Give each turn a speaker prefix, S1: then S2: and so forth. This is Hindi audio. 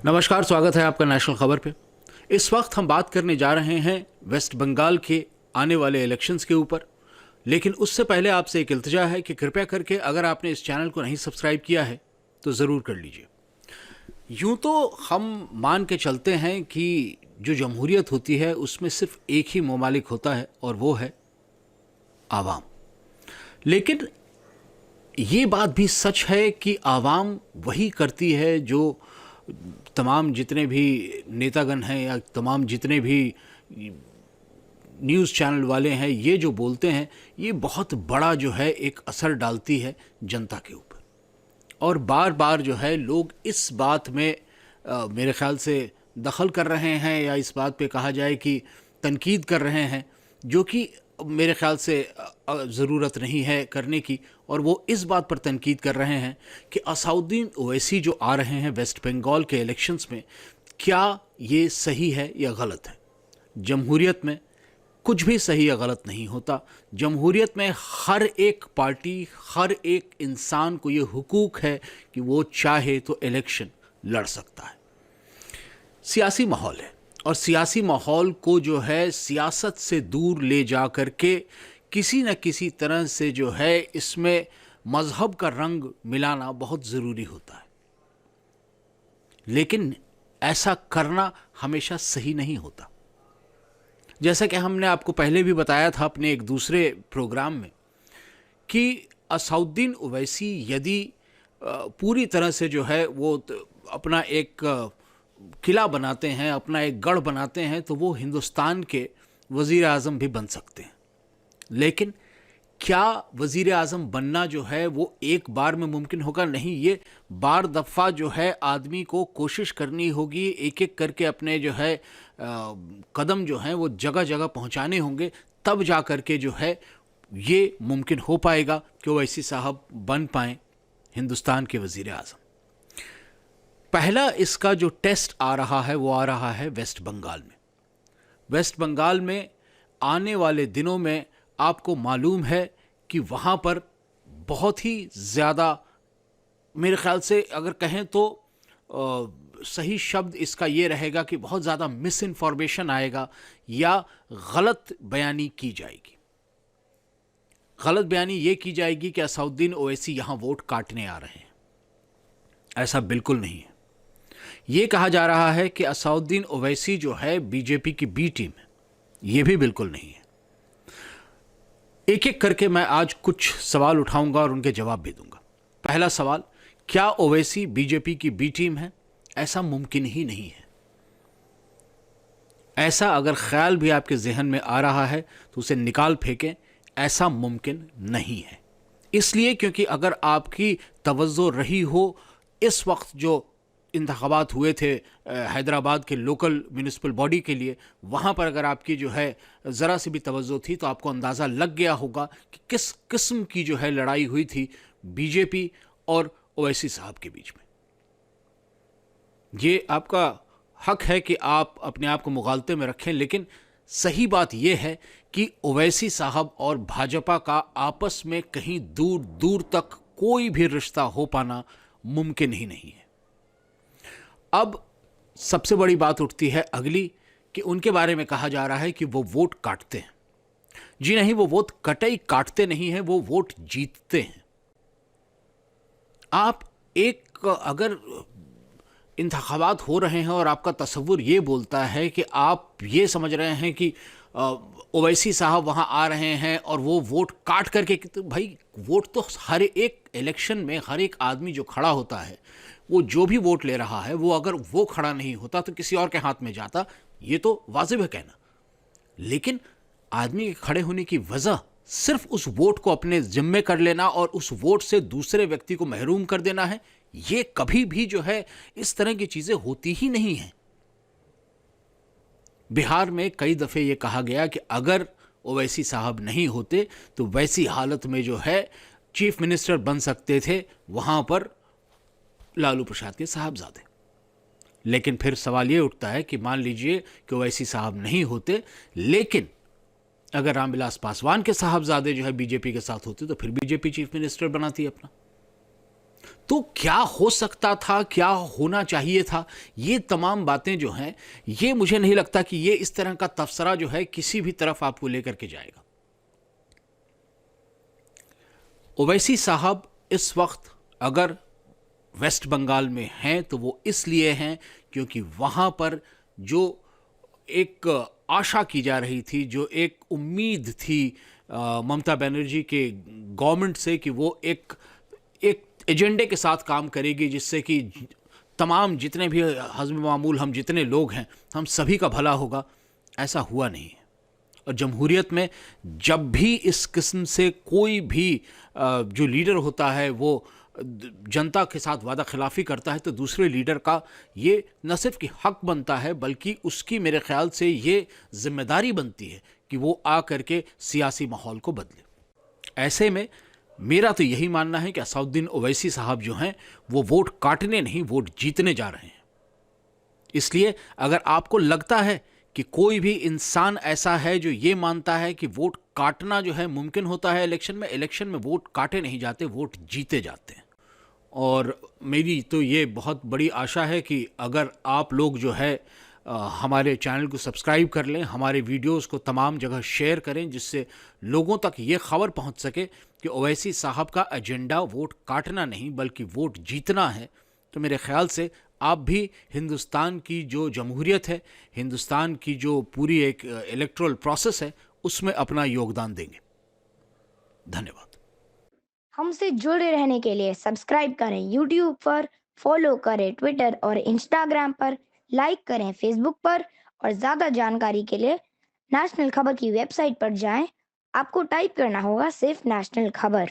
S1: नमस्कार, स्वागत है आपका नेशनल खबर पे। इस वक्त हम बात करने जा रहे हैं वेस्ट बंगाल के आने वाले इलेक्शंस के ऊपर। लेकिन उससे पहले आपसे एक इल्तिजा है कि कृपया करके अगर आपने इस चैनल को नहीं सब्सक्राइब किया है तो ज़रूर कर लीजिए। यूं तो हम मान के चलते हैं कि जो जमहूरियत होती है उसमें सिर्फ एक ही ममालिक होता है और वो है आवाम। लेकिन ये बात भी सच है कि आवाम वही करती है जो तमाम जितने भी नेतागण हैं या तमाम जितने भी न्यूज़ चैनल वाले हैं ये जो बोलते हैं, ये बहुत बड़ा जो है एक असर डालती है जनता के ऊपर। और बार बार जो है लोग इस बात में मेरे ख्याल से दखल कर रहे हैं या इस बात पे कहा जाए कि तनकीद कर रहे हैं, जो कि मेरे ख्याल से ज़रूरत नहीं है करने की। और वो इस बात पर तनकीद कर रहे हैं कि असाउद्दीन ओवैसी जो आ रहे हैं वेस्ट बंगाल के इलेक्शंस में, क्या ये सही है या गलत है। जमहूरियत में कुछ भी सही या गलत नहीं होता। जमहूरियत में हर एक पार्टी, हर एक इंसान को ये हुकूक है कि वो चाहे तो इलेक्शन लड़ सकता है। सियासी माहौल है और सियासी माहौल को जो है सियासत से दूर ले जा कर के किसी न किसी तरह से जो है इसमें मज़हब का रंग मिलाना बहुत ज़रूरी होता है। लेकिन ऐसा करना हमेशा सही नहीं होता। जैसा कि हमने आपको पहले भी बताया था अपने एक दूसरे प्रोग्राम में कि असाउद्दीन ओवैसी यदि पूरी तरह से जो है वो अपना एक किला बनाते हैं, अपना एक गढ़ बनाते हैं, तो वो हिंदुस्तान के वज़ीर आज़म भी बन सकते हैं। लेकिन क्या वज़ीर आज़म बनना जो है वो एक बार में मुमकिन होगा? नहीं, ये बार दफ़ा जो है आदमी को कोशिश करनी होगी, एक एक करके अपने जो है कदम जो हैं वो जगह जगह पहुंचाने होंगे, तब जा कर के जो है ये मुमकिन हो पाएगा कि ओवैसी साहब बन पाएँ हिंदुस्तान के वज़ीर आज़म। पहला इसका जो टेस्ट आ रहा है वो आ रहा है वेस्ट बंगाल में। वेस्ट बंगाल में आने वाले दिनों में आपको मालूम है कि वहाँ पर बहुत ही ज़्यादा, मेरे ख्याल से अगर कहें तो सही शब्द इसका ये रहेगा कि बहुत ज़्यादा मिस इन्फॉर्मेशन आएगा या गलत बयानी की जाएगी। गलत बयानी ये की जाएगी कि असाउद्दीन ओवैसी यहाँ वोट काटने आ रहे हैं। ऐसा बिल्कुल नहीं है। ये कहा जा रहा है कि असाउद्दीन ओवैसी जो है बीजेपी की बी टीम है। ये भी बिल्कुल नहीं है। एक एक करके मैं आज कुछ सवाल उठाऊंगा और उनके जवाब भी दूंगा। पहला सवाल, क्या ओवैसी बीजेपी की बी टीम है? ऐसा मुमकिन ही नहीं है। ऐसा अगर ख्याल भी आपके जहन में आ रहा है तो उसे निकाल फेंकें। ऐसा मुमकिन नहीं है। इसलिए क्योंकि अगर आपकी तवज्जो रही हो इस वक्त जो इंतखाबात हुए थे हैदराबाद के लोकल म्यूनिसिपल बॉडी के लिए, वहाँ पर अगर आपकी जो है ज़रा सी भी तवज्जो थी तो आपको अंदाज़ा लग गया होगा कि किस किस्म की जो है लड़ाई हुई थी बीजेपी और ओवैसी साहब के बीच में। ये आपका हक है कि आप अपने आप को मुगालते में रखें, लेकिन सही बात यह है कि ओवैसी साहब और भाजपा का आपस में कहीं दूर दूर तक कोई भी रिश्ता हो पाना मुमकिन ही नहीं है। अब सबसे बड़ी बात उठती है अगली कि उनके बारे में कहा जा रहा है कि वो वोट काटते हैं। जी नहीं, वो वोट कतई काटते नहीं हैं, वो वोट जीतते हैं। आप एक अगर इंतखाबात हो रहे हैं और आपका तसव्वुर ये बोलता है कि आप ये समझ रहे हैं कि ओवैसी साहब वहाँ आ रहे हैं और वो वोट काट करके, तो भाई वोट तो हर एक इलेक्शन में हर एक आदमी जो खड़ा होता है, वो जो भी वोट ले रहा है, वो अगर वो खड़ा नहीं होता तो किसी और के हाथ में जाता, ये तो वाजिब है कहना। लेकिन आदमी के खड़े होने की वजह सिर्फ उस वोट को अपने जिम्मे कर लेना और उस वोट से दूसरे व्यक्ति को महरूम कर देना है। ये कभी भी जो है इस तरह की चीजें होती ही नहीं हैं। बिहार में कई दफ़े ये कहा गया कि अगर ओवैसी साहब नहीं होते तो वैसी हालत में जो है चीफ मिनिस्टर बन सकते थे वहाँ पर लालू प्रसाद के साहबजादे। लेकिन फिर सवाल ये उठता है कि मान लीजिए कि ओवैसी साहब नहीं होते, लेकिन अगर रामविलास पासवान के साहबजादे जो है बीजेपी के साथ होते तो फिर बीजेपी चीफ मिनिस्टर बनाती अपना। तो क्या हो सकता था, क्या होना चाहिए था, ये तमाम बातें जो हैं, ये मुझे नहीं लगता कि ये इस तरह का तबसरा जो है किसी भी तरफ आपको लेकर के जाएगा। ओवैसी साहब इस वक्त अगर वेस्ट बंगाल में हैं तो वो इसलिए हैं क्योंकि वहाँ पर जो एक आशा की जा रही थी, जो एक उम्मीद थी ममता बनर्जी के गवर्नमेंट से कि वो एक एक एजेंडे के साथ काम करेगी जिससे कि तमाम जितने भी हज़्म मामूल हम जितने लोग हैं हम सभी का भला होगा, ऐसा हुआ नहीं है। और जमहूरियत में जब भी इस किस्म से कोई भी जो लीडर होता है वो जनता के साथ वादा खिलाफ़ी करता है तो दूसरे लीडर का ये न सिर्फ कि हक बनता है बल्कि उसकी मेरे ख्याल से ये जिम्मेदारी बनती है कि वो आ करके सियासी माहौल को बदले। ऐसे में मेरा तो यही मानना है कि असदुद्दीन ओवैसी साहब जो हैं वो वोट काटने नहीं, वोट जीतने जा रहे हैं। इसलिए अगर आपको लगता है कि कोई भी इंसान ऐसा है जो ये मानता है कि वोट काटना जो है मुमकिन होता है इलेक्शन में वोट काटे नहीं जाते, वोट जीते जाते हैं। और मेरी तो ये बहुत बड़ी आशा है कि अगर आप लोग जो है हमारे चैनल को सब्सक्राइब कर लें, हमारे वीडियोस को तमाम जगह शेयर करें जिससे लोगों तक ये खबर पहुंच सके कि ओवैसी साहब का एजेंडा वोट काटना नहीं बल्कि वोट जीतना है। तो मेरे ख्याल से आप भी हिंदुस्तान की जो जमहूरियत है, हिंदुस्तान की जो पूरी एक इलेक्टोरल प्रोसेस है, उसमें अपना योगदान देंगे। धन्यवाद।
S2: हमसे जुड़े रहने के लिए सब्सक्राइब करें यूट्यूब पर, फॉलो करें ट्विटर और इंस्टाग्राम पर, लाइक करें फेसबुक पर और ज़्यादा जानकारी के लिए नेशनल खबर की वेबसाइट पर जाएं। आपको टाइप करना होगा सिर्फ नेशनल खबर।